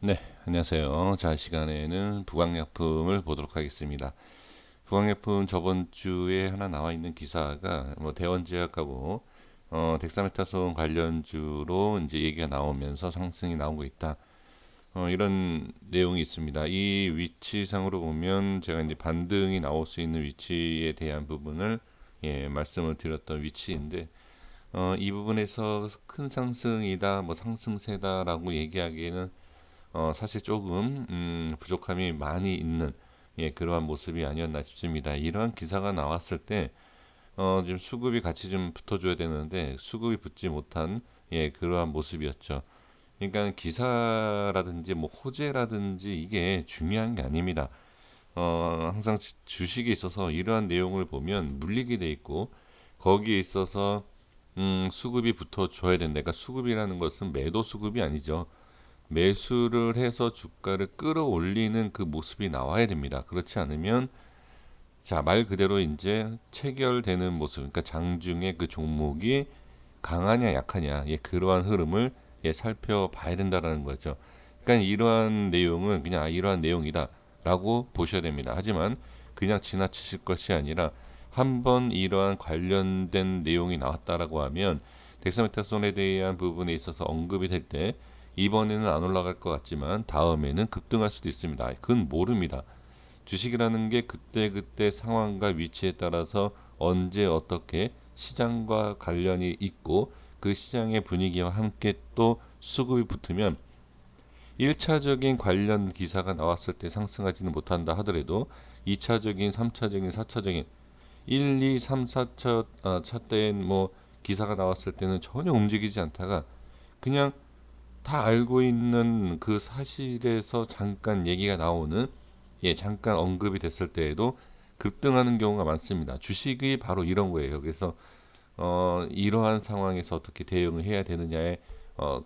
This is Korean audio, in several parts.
네, 안녕하세요. 자, 시간에는 부강약품을 보도록 하겠습니다. 부강약품 저번 주에 하나 나와 있는 기사가 뭐 대원제약하고 덱사메타손 관련주로 이제 얘기가 나오면서 상승이 나오고 있다. 이런 내용이 있습니다. 이 위치상으로 보면 제가 이제 반등이 나올 수 있는 위치에 대한 부분을 말씀을 드렸던 위치인데 이 부분에서 큰 상승이다, 뭐 상승세다라고 얘기하기에는 사실 조금 부족함이 많이 있는 그러한 모습이 아니었나 싶습니다. 이러한 기사가 나왔을 때 좀 수급이 같이 좀 붙어줘야 되는데 수급이 붙지 못한 그러한 모습이었죠. 그러니까 기사라든지 뭐 호재라든지 이게 중요한 게 아닙니다. 항상 주식에 있어서 이러한 내용을 보면 물리게 돼 있고 거기에 있어서 수급이 붙어줘야 된다. 그러니까 수급이라는 것은 매도 수급이 아니죠. 매수를 해서 주가를 끌어올리는 그 모습이 나와야 됩니다. 그렇지 않으면 자, 말 그대로 이제 체결되는 모습, 그러니까 장중에 그 종목이 강하냐 약하냐, 그러한 흐름을 살펴봐야 된다라는 거죠. 그러니까 이러한 내용은 그냥 이러한 내용이다라고 보셔야 됩니다. 하지만 그냥 지나치실 것이 아니라 한번 이러한 관련된 내용이 나왔다라고 하면 덱사메타손에 대한 부분에 있어서 언급이 될 때 이번에는 안 올라갈 것 같지만 다음에는 급등할 수도 있습니다. 그건 모릅니다. 주식이라는 게 그때그때 상황과 위치에 따라서 언제 어떻게 시장과 관련이 있고 그 시장의 분위기와 함께 또 수급이 붙으면 1차적인 관련 기사가 나왔을 때 상승하지는 못한다 하더라도 2차적인, 3차적인, 4차적인 1, 2, 3, 4차 차 때엔 뭐 기사가 나왔을 때는 전혀 움직이지 않다가 그냥 다 알고 있는 그 사실에서 잠깐 얘기가 나오는 잠깐 언급이 됐을 때에도 급등하는 경우가 많습니다. 주식이 바로 이런 거예요. 그래서 이러한 상황에서 어떻게 대응을 해야 되느냐의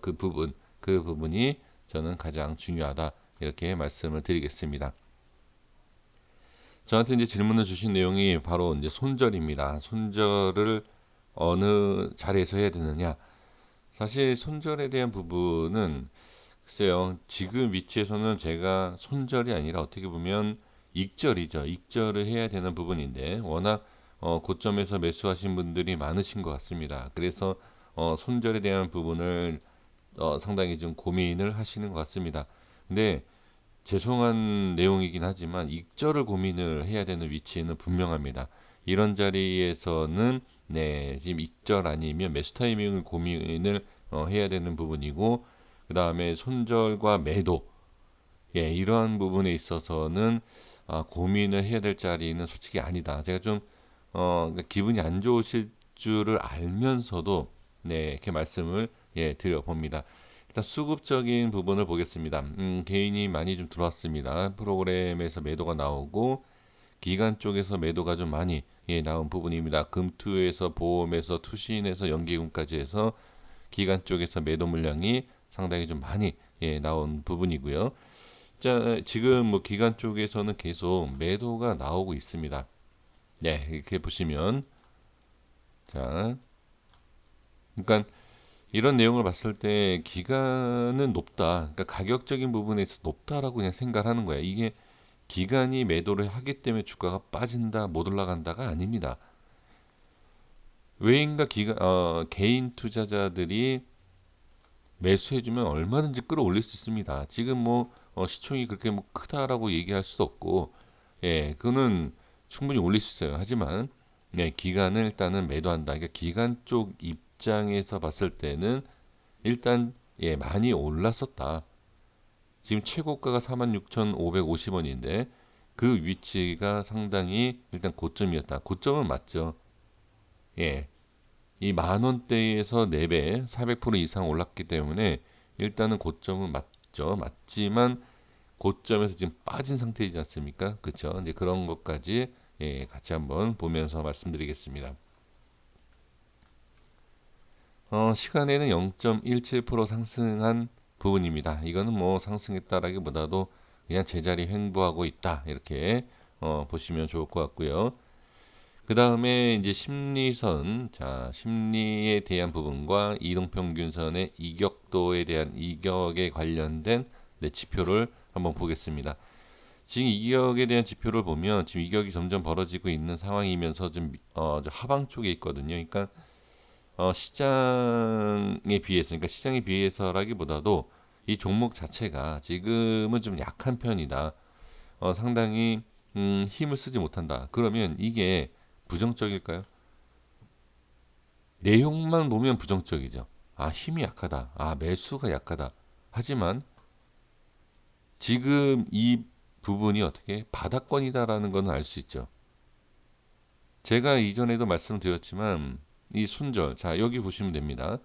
그 부분이 저는 가장 중요하다 이렇게 말씀을 드리겠습니다. 저한테 이제 질문을 주신 내용이 바로 이제 손절입니다. 손절을 어느 자리에서 해야 되느냐? 사실 손절에 대한 부분은 글쎄요, 지금 위치에서는 제가 손절이 아니라 어떻게 보면 익절이죠. 익절을 해야 되는 부분인데 워낙 고점에서 매수하신 분들이 많으신 것 같습니다. 그래서 손절에 대한 부분을 상당히 좀 고민을 하시는 것 같습니다. 근데 죄송한 내용이긴 하지만 익절을 고민을 해야 되는 위치는 분명합니다. 이런 자리에서는 지금 익절 아니면 매수 타이밍을 고민을 해야 되는 부분이고 그 다음에 손절과 매도 이러한 부분에 있어서는 고민을 해야 될 자리는 솔직히 아니다. 제가 좀 그러니까 기분이 안 좋으실 줄을 알면서도 이렇게 말씀을 드려봅니다. 일단 수급적인 부분을 보겠습니다. 개인이 많이 좀 들어왔습니다. 프로그램에서 매도가 나오고 기관 쪽에서 매도가 좀 많이 나온 부분입니다. 금투에서 보험에서 투신에서 연기금까지 해서 기관 쪽에서 매도 물량이 상당히 좀 많이 나온 부분이고요. 자, 지금 뭐 기관 쪽에서는 계속 매도가 나오고 있습니다. 네, 이렇게 보시면 자, 그러니까 이런 내용을 봤을 때 기간은 높다. 그러니까 가격적인 부분에 서 높다라고 그냥 생각하는 거야. 이게 기간이 매도를 하기 때문에 주가가 빠진다, 못 올라간다가 아닙니다. 외인과 개인 투자자들이 매수해주면 얼마든지 끌어올릴 수 있습니다. 지금 뭐 시총이 그렇게 뭐 크다라고 얘기할 수도 없고, 그거는 충분히 올릴 수 있어요. 하지만 기간을 일단은 매도한다. 그러니까 기간 쪽 입장에서 봤을 때는 일단 많이 올랐었다. 지금 최고가가 46,550원인데 그 위치가 상당히 일단 고점이었다. 고점은 맞죠. 예. 이 만 원대에서 4배, 400% 이상 올랐기 때문에 일단은 고점은 맞죠. 맞지만 고점에서 지금 빠진 상태이지 않습니까? 그렇죠. 이제 그런 것까지 같이 한번 보면서 말씀드리겠습니다. 시간에는 0.17% 상승한 부분입니다. 이거는 뭐 상승했다라기보다도 그냥 제자리 횡보하고 있다 이렇게 보시면 좋을 것 같고요. 그 다음에 이제 심리선, 자 심리에 대한 부분과 이동평균선의 이격도에 대한 이격에 관련된 네, 지표를 한번 보겠습니다. 지금 이격에 대한 지표를 보면 지금 이격이 점점 벌어지고 있는 상황이면서 좀 저 하방 쪽에 있거든요. 그러니까 시장에 비해서, 그러니까 시장에 비해서라기보다도 이 종목 자체가 지금은 좀 약한 편이다. 상당히 힘을 쓰지 못한다. 그러면 이게 부정적일까요? 내용만 보면 부정적이죠. 아, 힘이 약하다. 아, 매수가 약하다. 하지만 지금 이 부분이 어떻게 바닥권이다라는 건 알 수 있죠. 제가 이전에도 말씀드렸지만 이 손절, 자 여기 보시면 됩니다.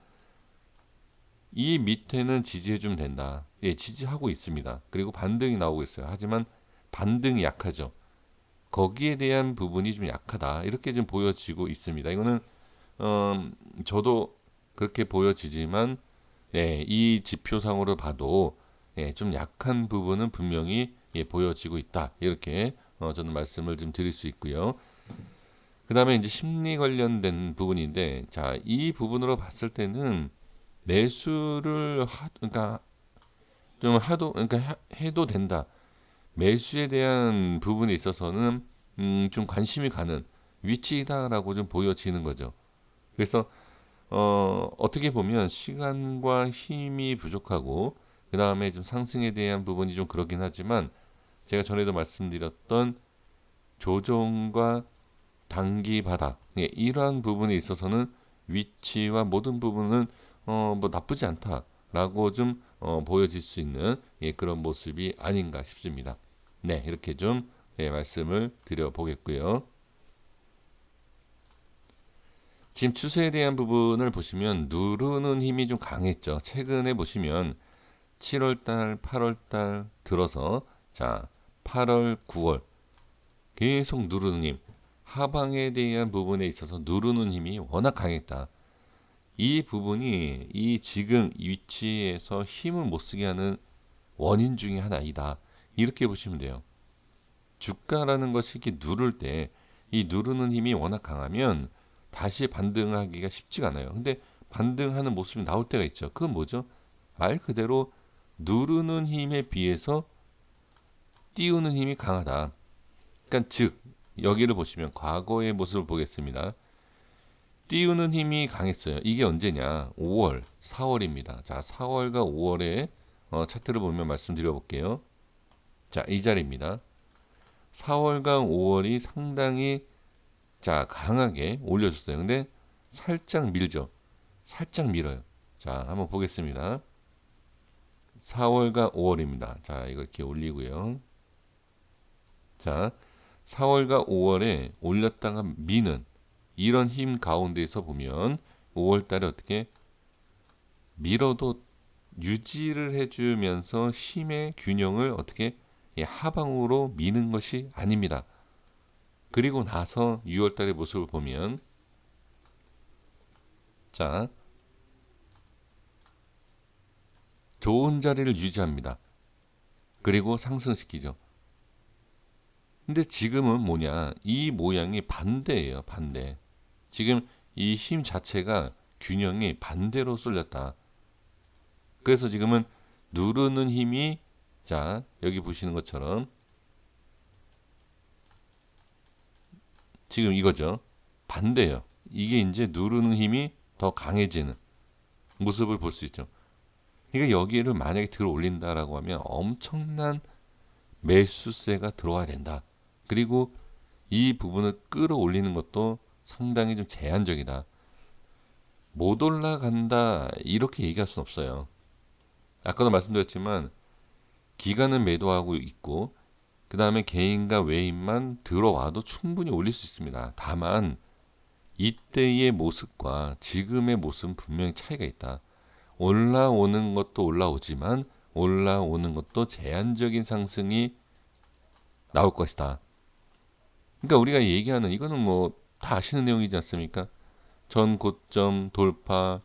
이 밑에는 지지해주면 된다. 예, 지지하고 있습니다. 그리고 반등이 나오고 있어요. 하지만 반등이 약하죠. 거기에 대한 부분이 좀 약하다. 이렇게 좀 보여지고 있습니다. 이거는 저도 그렇게 보여지지만 예, 이 지표상으로 봐도 예, 좀 약한 부분은 분명히 예, 보여지고 있다. 이렇게 저는 말씀을 좀 드릴 수 있고요. 그 다음에 이제 심리 관련된 부분인데, 자, 이 부분으로 봤을 때는 매수를 그러니까 좀 그러니까 해도 된다. 매수에 대한 부분에 있어서는 좀 관심이 가는 위치다라고 좀 보여지는 거죠. 그래서 어떻게 보면 시간과 힘이 부족하고 그 다음에 좀 상승에 대한 부분이 좀 그러긴 하지만 제가 전에도 말씀드렸던 조정과 단기 바닥 예, 이러한 부분에 있어서는 위치와 모든 부분은 뭐 나쁘지 않다라고 좀 보여질 수 있는 예, 그런 모습이 아닌가 싶습니다. 네, 이렇게 좀 예, 말씀을 드려보겠고요. 지금 추세에 대한 부분을 보시면 누르는 힘이 좀 강했죠. 최근에 보시면 7월달, 8월달 들어서 자 8월, 9월 계속 누르는 힘, 하방에 대한 부분에 있어서 누르는 힘이 워낙 강했다. 이 부분이 이 지금 위치에서 힘을 못 쓰게 하는 원인 중에 하나이다. 이렇게 보시면 돼요. 주가라는 것이 이렇게 누를 때 이 누르는 힘이 워낙 강하면 다시 반등하기가 쉽지가 않아요. 근데 반등하는 모습이 나올 때가 있죠. 그건 뭐죠? 말 그대로 누르는 힘에 비해서 띄우는 힘이 강하다. 그러니까 즉 여기를 보시면 과거의 모습을 보겠습니다. 띄우는 힘이 강했어요. 이게 언제냐? 5월, 4월입니다. 자, 4월과 5월에 차트를 보면 말씀드려 볼게요. 자, 이 자리입니다. 4월과 5월이 상당히 자 강하게 올려줬어요. 근데 살짝 밀죠. 살짝 밀어요. 자, 한번 보겠습니다. 4월과 5월입니다. 자, 이거 이렇게 올리고요. 자, 4월과 5월에 올렸다가 미는 이런 힘 가운데에서 보면 5월 달에 어떻게 밀어도 유지를 해주면서 힘의 균형을 어떻게 하방으로 미는 것이 아닙니다. 그리고 나서 6월 달의 모습을 보면 자 좋은 자리를 유지합니다. 그리고 상승시키죠. 근데 지금은 뭐냐? 이 모양이 반대예요. 반대. 지금 이 힘 자체가 균형이 반대로 쏠렸다. 그래서 지금은 누르는 힘이 자 여기 보시는 것처럼 지금 이거죠. 반대예요. 이게 이제 누르는 힘이 더 강해지는 모습을 볼 수 있죠. 그러니까 여기를 만약에 들어 올린다라고 하면 엄청난 매수세가 들어와야 된다. 그리고 이 부분을 끌어올리는 것도 상당히 좀 제한적이다. 못 올라간다 이렇게 얘기할 수는 없어요. 아까도 말씀드렸지만 기관은 매도하고 있고 그 다음에 개인과 외인만 들어와도 충분히 올릴 수 있습니다. 다만 이때의 모습과 지금의 모습은 분명히 차이가 있다. 올라오는 것도 올라오지만 올라오는 것도 제한적인 상승이 나올 것이다. 그러니까 우리가 얘기하는 이거는 뭐 다 아시는 내용이지 않습니까? 전 고점 돌파,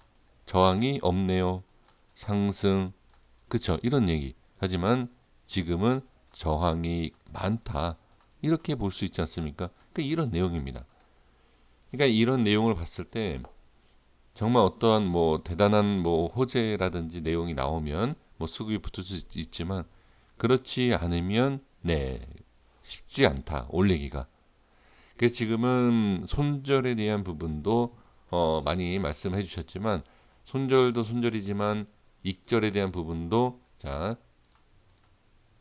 저항이 없네요. 상승, 그쵸? 이런 얘기. 하지만 지금은 저항이 많다. 이렇게 볼 수 있지 않습니까? 그러니까 이런 내용입니다. 그러니까 이런 내용을 봤을 때 정말 어떠한 뭐 대단한 뭐 호재라든지 내용이 나오면 뭐 수급이 붙을 수 있지만 그렇지 않으면 쉽지 않다 올리기가. 그래서 지금은 손절에 대한 부분도 많이 말씀해 주셨지만 손절도 손절이지만 익절에 대한 부분도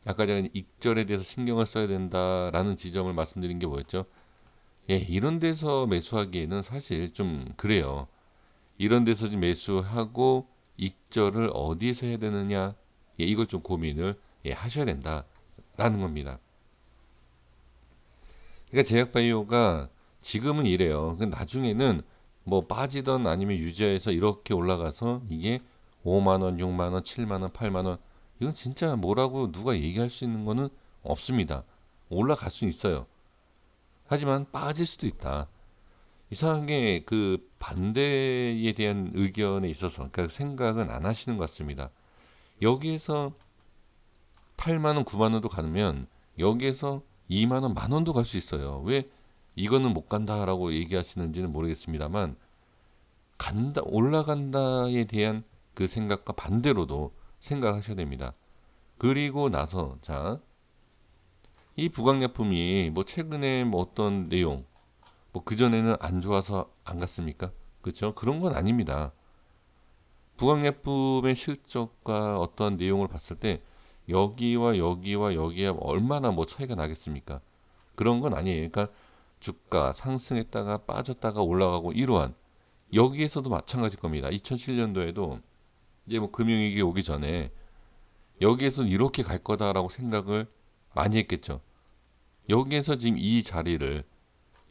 아까 제가 익절에 대해서 신경을 써야 된다라는 지점을 말씀드린 게 뭐였죠? 이런 데서 매수하기에는 사실 좀 그래요. 이런 데서 지금 매수하고 익절을 어디에서 해야 되느냐, 이걸 좀 고민을 하셔야 된다라는 겁니다. 그러니까 제약바이오가 지금은 이래요. 나중에는 뭐 빠지던 아니면 유지해서 이렇게 올라가서 이게 5만 원, 6만 원, 7만 원, 8만 원, 이건 진짜 뭐라고 누가 얘기할 수 있는 거는 없습니다. 올라갈 수 있어요. 하지만 빠질 수도 있다. 이상하게 그 반대에 대한 의견에 있어서 그러니까 생각은 안 하시는 것 같습니다. 여기에서 8만 원, 9만 원도 가면 여기에서 2만 원, 만 원도 갈 수 있어요. 왜 이거는 못 간다라고 얘기하시는지는 모르겠습니다만 간다, 올라간다에 대한 그 생각과 반대로도 생각하셔야 됩니다. 그리고 나서 이 부강약품이 뭐 최근에 뭐 어떤 내용 뭐 그전에는 안 좋아서 안 갔습니까? 그렇죠? 그런 건 아닙니다. 부강약품의 실적과 어떤 내용을 봤을 때 여기와 여기와 여기에 얼마나 뭐 차이가 나겠습니까? 그런 건 아니에요. 그러니까 주가 상승했다가 빠졌다가 올라가고 이러한 여기에서도 마찬가지일 겁니다. 2007년도에도 이제 뭐 금융위기 오기 전에 여기에서 이렇게 갈 거다라고 생각을 많이 했겠죠. 여기에서 지금 이 자리를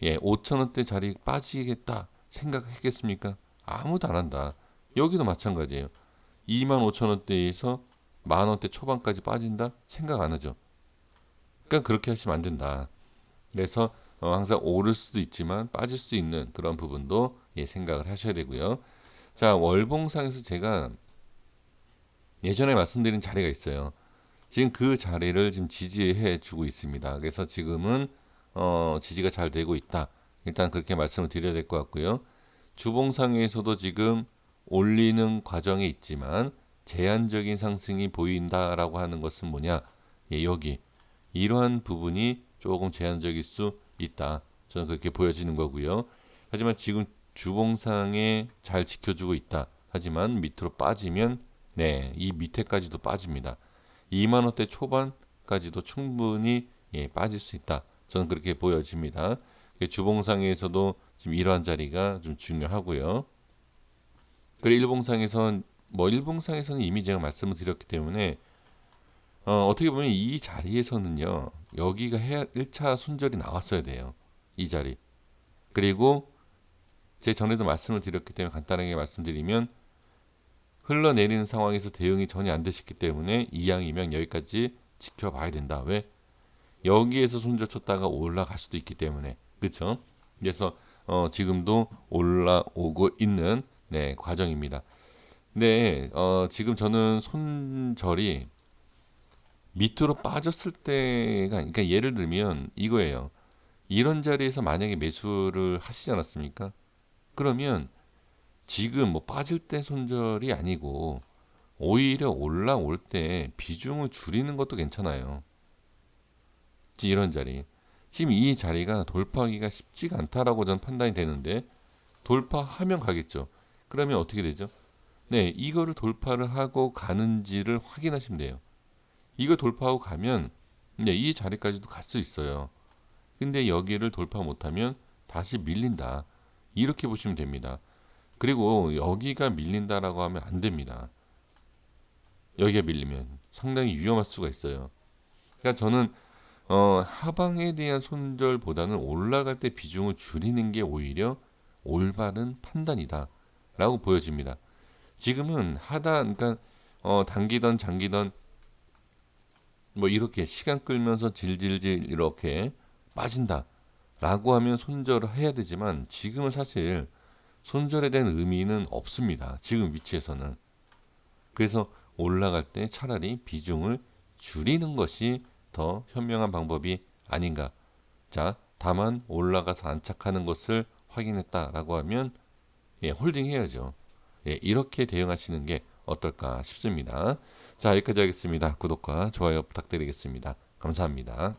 5천 원대 자리 빠지겠다 생각했겠습니까? 아무도 안 한다. 여기도 마찬가지예요. 2만 5천 원대에서 만 원대 초반까지 빠진다 생각 안 하죠. 그러니까 그렇게 하시면 안 된다. 그래서 항상 오를 수도 있지만 빠질 수 있는 그런 부분도 생각을 하셔야 되고요. 자, 월봉상에서 제가 예전에 말씀드린 자리가 있어요. 지금 그 자리를 지금 지지해 주고 있습니다. 그래서 지금은 지지가 잘 되고 있다. 일단 그렇게 말씀을 드려야 될 것 같고요. 주봉상에서도 지금 올리는 과정에 있지만 제한적인 상승이 보인다라고 하는 것은 뭐냐? 여기 이러한 부분이 조금 제한적일 수 있다. 저는 그렇게 보여지는 거고요. 하지만 지금 주봉상에 잘 지켜주고 있다. 하지만 밑으로 빠지면 이 밑에까지도 빠집니다. 2만 원대 초반까지도 충분히 빠질 수 있다. 저는 그렇게 보여집니다. 주봉상에서도 지금 이러한 자리가 좀 중요하고요. 그리고 일봉상에서는 이미 제가 말씀을 드렸기 때문에 어떻게 보면 이 자리에서는요. 여기가 1차 손절이 나왔어야 돼요. 이 자리. 그리고 제 전에도 말씀을 드렸기 때문에 간단하게 말씀드리면 흘러내리는 상황에서 대응이 전혀 안 되셨기 때문에 이왕이면 여기까지 지켜봐야 된다. 왜? 여기에서 손절 쳤다가 올라갈 수도 있기 때문에. 그렇죠? 그래서 지금도 올라오고 있는 과정입니다. 지금 저는 손절이 밑으로 빠졌을 때가 그러니까 예를 들면 이거예요. 이런 자리에서 만약에 매수를 하시지 않았습니까? 그러면 지금 뭐 빠질 때 손절이 아니고 오히려 올라올 때 비중을 줄이는 것도 괜찮아요. 이런 자리. 지금 이 자리가 돌파하기가 쉽지가 않다라고 저는 판단이 되는데 돌파하면 가겠죠. 그러면 어떻게 되죠? 이거를 돌파를 하고 가는지를 확인하시면 돼요. 이거 돌파하고 가면 이 자리까지도 갈 수 있어요. 근데 여기를 돌파 못하면 다시 밀린다. 이렇게 보시면 됩니다. 그리고 여기가 밀린다라고 하면 안 됩니다. 여기가 밀리면 상당히 위험할 수가 있어요. 그러니까 저는 하방에 대한 손절보다는 올라갈 때 비중을 줄이는 게 오히려 올바른 판단이다라고 보여집니다. 지금은 그러니까 단기던 장기던 뭐 이렇게 시간 끌면서 질질질 이렇게 빠진다라고 하면 손절을 해야 되지만 지금은 사실 손절에 대한 의미는 없습니다. 지금 위치에서는. 그래서 올라갈 때 차라리 비중을 줄이는 것이 더 현명한 방법이 아닌가. 다만 올라가서 안착하는 것을 확인했다라고 하면 홀딩 해야죠. 이렇게 대응하시는 게 어떨까 싶습니다. 자, 여기까지 하겠습니다. 구독과 좋아요 부탁드리겠습니다. 감사합니다.